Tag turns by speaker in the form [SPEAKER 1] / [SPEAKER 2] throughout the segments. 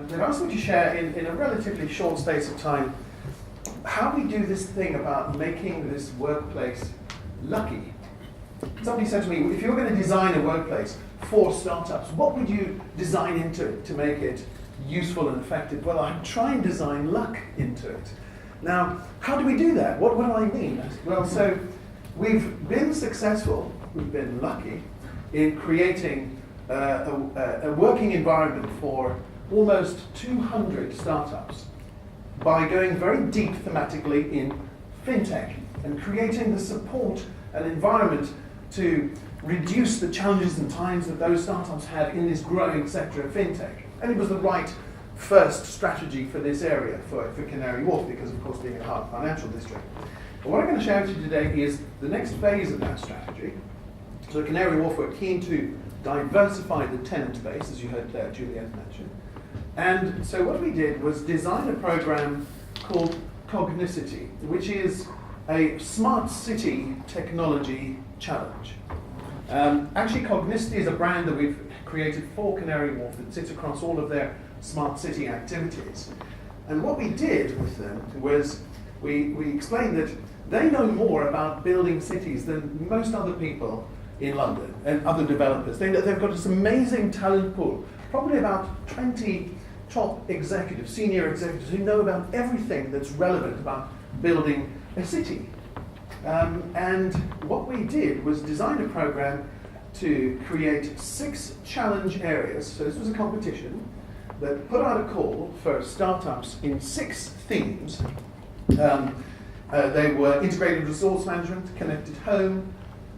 [SPEAKER 1] they've asked me to share in a relatively short space of time how we do this thing about making this workplace lucky. Somebody said to me, if you're going to design a workplace for startups, what would you design into it to make it useful and effective? Well, I'd try and design luck into it. Now, how do we do that? What do I mean? Well, so we've been successful, we've been lucky in creating a working environment for almost 200 startups by going very deep thematically in fintech and creating the support and environment to reduce the challenges and times that those startups had in this growing sector of fintech. And it was the right first strategy for this area, for Canary Wharf, because of course being a hard financial district. But what I'm going to share with you today is the next phase of that strategy. So at Canary Wharf, we're keen to diversify the tenant base, as you heard Juliette mention. And so what we did was design a program called Cognicity, which is a smart city technology challenge. Actually, Cognicity is a brand that we've created for Canary Wharf that sits across all of their smart city activities. And what we did with them was we explained that they know more about building cities than most other people in London and other developers. They've got this amazing talent pool, probably about 20 top executives, senior executives, who know about everything that's relevant about building a city. And what we did was design a program to create 6 challenge areas. So this was a competition that put out a call for startups in 6 themes. They were integrated resource management, connected home,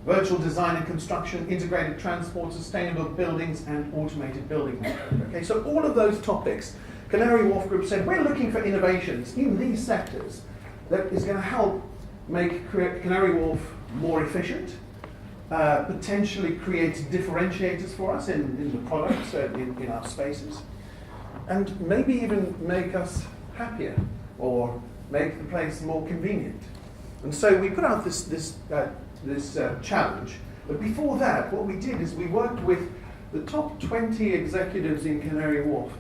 [SPEAKER 1] virtual design and construction, integrated transport, sustainable buildings, and automated building management. Okay, so all of those topics, Canary Wharf Group said, we're looking for innovations in these sectors that is going to help make Canary Wharf more efficient, potentially create differentiators for us in the products, in our spaces, and maybe even make us happier or make the place more convenient. And so we put out this challenge. But before that, what we did is we worked with the top 20 executives in Canary Wharf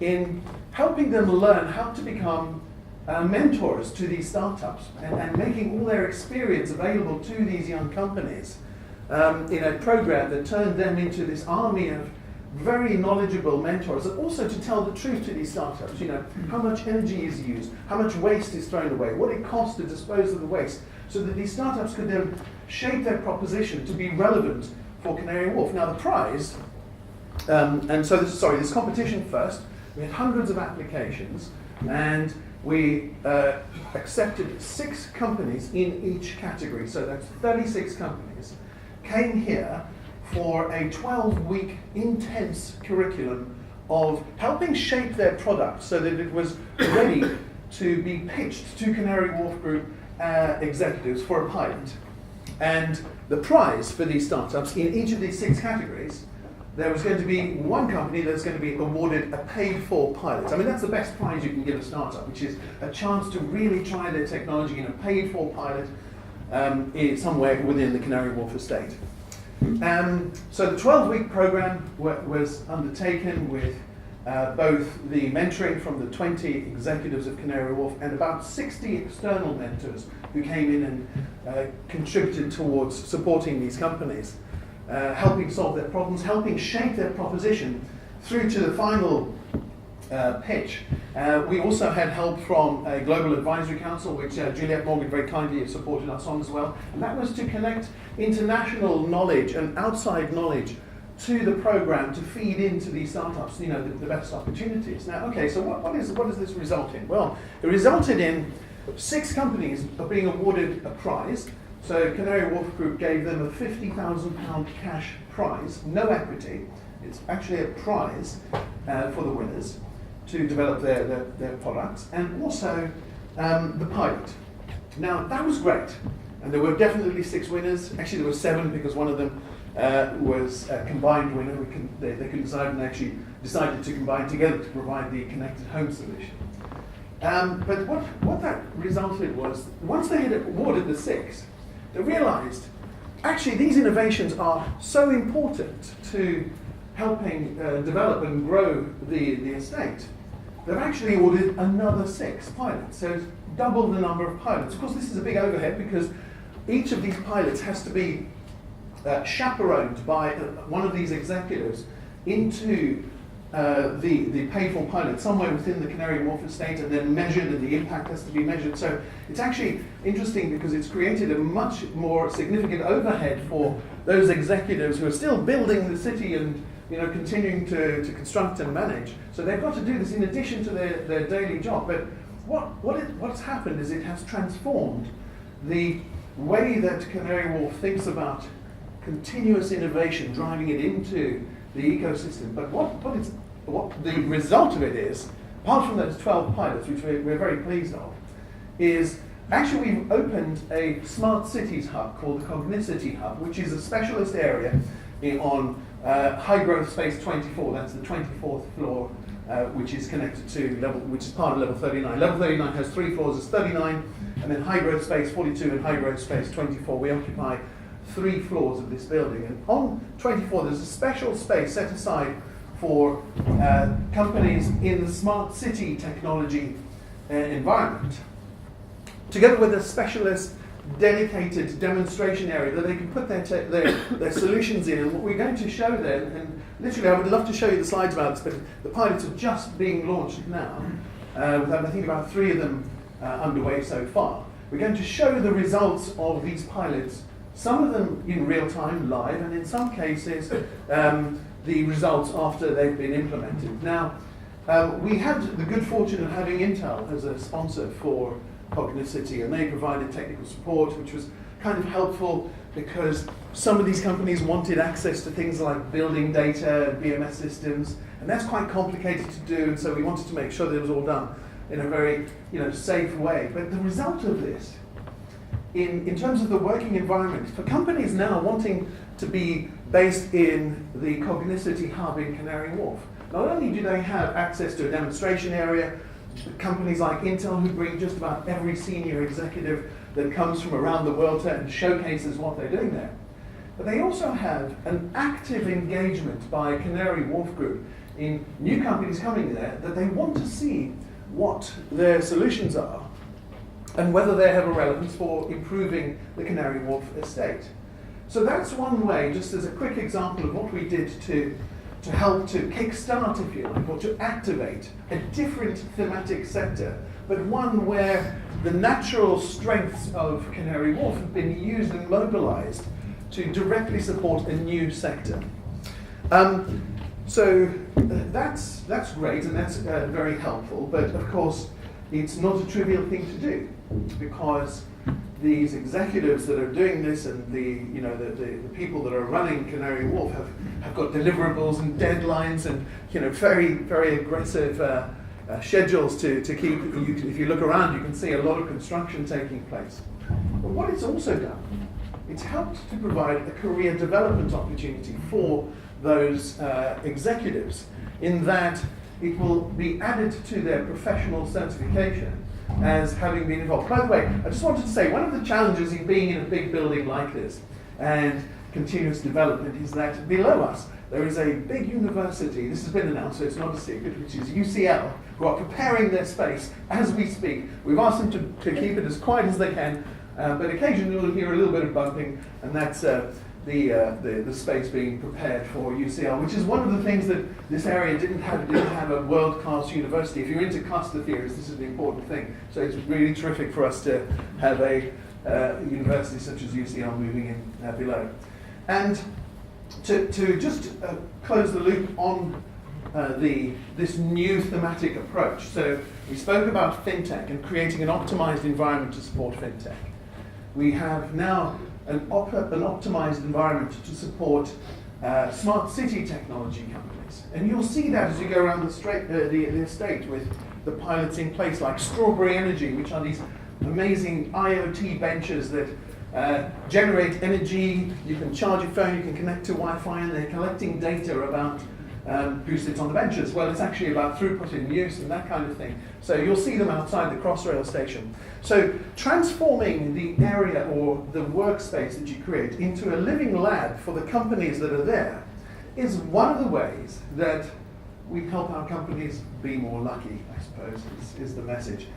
[SPEAKER 1] in helping them learn how to become mentors to these startups and making all their experience available to these young companies in a program that turned them into this army of very knowledgeable mentors, and also to tell the truth to these startups. You know, how much energy is used, how much waste is thrown away, what it costs to dispose of the waste, so that these startups could then shape their proposition to be relevant for Canary Wharf. Now the prize, this competition first, we had hundreds of applications, and we accepted 6 companies in each category, so that's 36 companies, came here for a 12-week intense curriculum of helping shape their product so that it was ready to be pitched to Canary Wharf Group executives for a pilot. And the prize for these startups in each of these 6 categories, there was going to be one company that's going to be awarded a paid-for pilot. I mean, that's the best prize you can give a startup, which is a chance to really try their technology in a paid-for pilot somewhere within the Canary Wharf estate. So the 12-week program was undertaken with both the mentoring from the 20 executives of Canary Wharf and about 60 external mentors who came in and contributed towards supporting these companies, helping solve their problems, helping shape their proposition through to the final pitch. We also had help from a global advisory council, which Juliette Morgan very kindly supported us on as well, and that was to connect international knowledge and outside knowledge to the program to feed into these startups, you know, the best opportunities. Now, okay, so what does this result in? Well, it resulted in 6 companies being awarded a prize. So Canary Wharf Group gave them a £50,000 cash prize, no equity. It's actually a prize for the winners to develop their products, and also the pilot. Now, that was great. And there were definitely 6 winners. Actually, there were 7 because one of them was a combined winner. They couldn't decide and actually decided to combine together to provide the connected home solution. But what that resulted was, once they had awarded the 6, they realized, actually, these innovations are so important to helping develop and grow the estate, they've actually ordered another 6 pilots. So it's double the number of pilots. Of course, this is a big overhead because each of these pilots has to be chaperoned by one of these executives into the paid-for pilot somewhere within the Canary Wharf estate, and then measured, and the impact has to be measured. So it's actually interesting because it's created a much more significant overhead for those executives who are still building the city and continuing to construct and manage. So they've got to do this in addition to their daily job. But what's happened is it has transformed the way that Canary Wharf thinks about continuous innovation, driving it into the ecosystem. But what the result of it is, apart from those 12 pilots, which we're very pleased of, is actually we've opened a smart cities hub called the Cognicity Hub, which is a specialist area on high growth space 24. That's the 24th floor, which is connected to which is part of level 39. Level 39 has 3 floors, it's 39, and then high growth space 42 and high growth space 24. We occupy 3 floors of this building, and on 24 there's a special space set aside for companies in the smart city technology environment, together with a specialist dedicated demonstration area that they can put their solutions in. And what we're going to show then, and literally I would love to show you the slides about this, but the pilots are just being launched now. We have, I think, about 3 of them underway so far. We're going to show the results of these pilots, some of them in real time, live, and in some cases the results after they've been implemented. Now, we had the good fortune of having Intel as a sponsor for Cognicity, and they provided technical support, which was kind of helpful because some of these companies wanted access to things like building data and BMS systems, and that's quite complicated to do, and so we wanted to make sure that it was all done in a very safe way. But the result of this, in terms of the working environment, for companies now wanting to be based in the Cognicity Hub in Canary Wharf, not only do they have access to a demonstration area, companies like Intel who bring just about every senior executive that comes from around the world and showcases what they're doing there, but they also have an active engagement by Canary Wharf Group in new companies coming there that they want to see what their solutions are and whether they have a relevance for improving the Canary Wharf estate. So that's one way, just as a quick example of what we did to help to kickstart, if you like, or to activate a different thematic sector, but one where the natural strengths of Canary Wharf have been used and mobilized to directly support a new sector. So that's great, and that's very helpful, but of course it's not a trivial thing to do, because these executives that are doing this and the people that are running Canary Wharf have got deliverables and deadlines and very, very aggressive schedules to keep. If you look around, you can see a lot of construction taking place. But what it's also done, it's helped to provide a career development opportunity for those executives, in that it will be added to their professional certification as having been involved. By the way, I just wanted to say, one of the challenges in being in a big building like this and continuous development is that below us there is a big university, this has been announced so it's not a secret, which is UCL, who are preparing their space as we speak. We've asked them to keep it as quiet as they can, but occasionally we'll hear a little bit of bumping, and that's the space being prepared for UCL, which is one of the things that this area didn't have. It didn't have a world-class university. If you're into cluster theories, this is an important thing. So it's really terrific for us to have a university such as UCL moving in below. And to just close the loop on this new thematic approach. So we spoke about fintech and creating an optimized environment to support fintech. We have now an optimized environment to support smart city technology companies. And you'll see that as you go around the estate with the pilots in place, like Strawberry Energy, which are these amazing IoT benches that generate energy. You can charge your phone, you can connect to Wi-Fi, and they're collecting data about who sits on the benches. Well, it's actually about throughput in use and that kind of thing. So you'll see them outside the Crossrail station. So transforming the area or the workspace that you create into a living lab for the companies that are there is one of the ways that we help our companies be more lucky, I suppose, is the message.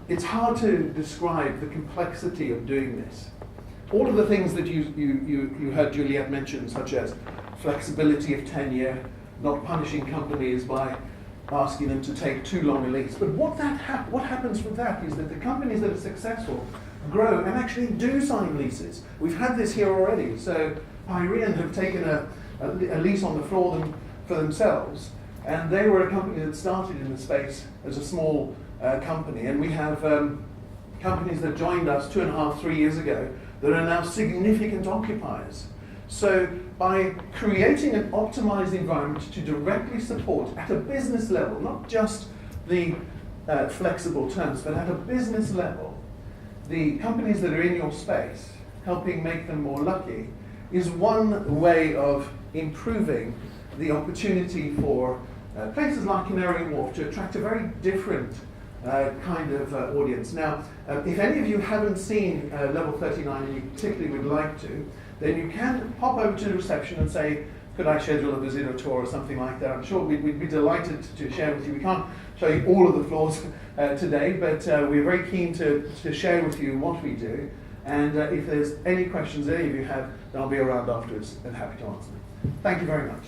[SPEAKER 1] It's hard to describe the complexity of doing this. All of the things that you heard Juliette mention, such as flexibility of tenure, not punishing companies by asking them to take too long a lease. But what happens from that is that the companies that are successful grow and actually do sign leases. We've had this here already. So Pyrean have taken a lease on the floor for themselves, and they were a company that started in the space as a small company, and we have companies that joined us 2.5, 3 years ago that are now significant occupiers. So by creating an optimized environment to directly support at a business level, not just the flexible terms, but at a business level, the companies that are in your space, helping make them more lucky, is one way of improving the opportunity for places like Canary and Wharf to attract a very different kind of audience. Now, if any of you haven't seen Level 39 and you particularly would like to, then you can pop over to the reception and say, could I schedule a visit or tour or something like that? I'm sure we'd be delighted to share with you. We can't show you all of the floors today, but we're very keen to share with you what we do. And if there's any questions any of you have, then I'll be around afterwards and happy to answer them. Thank you very much.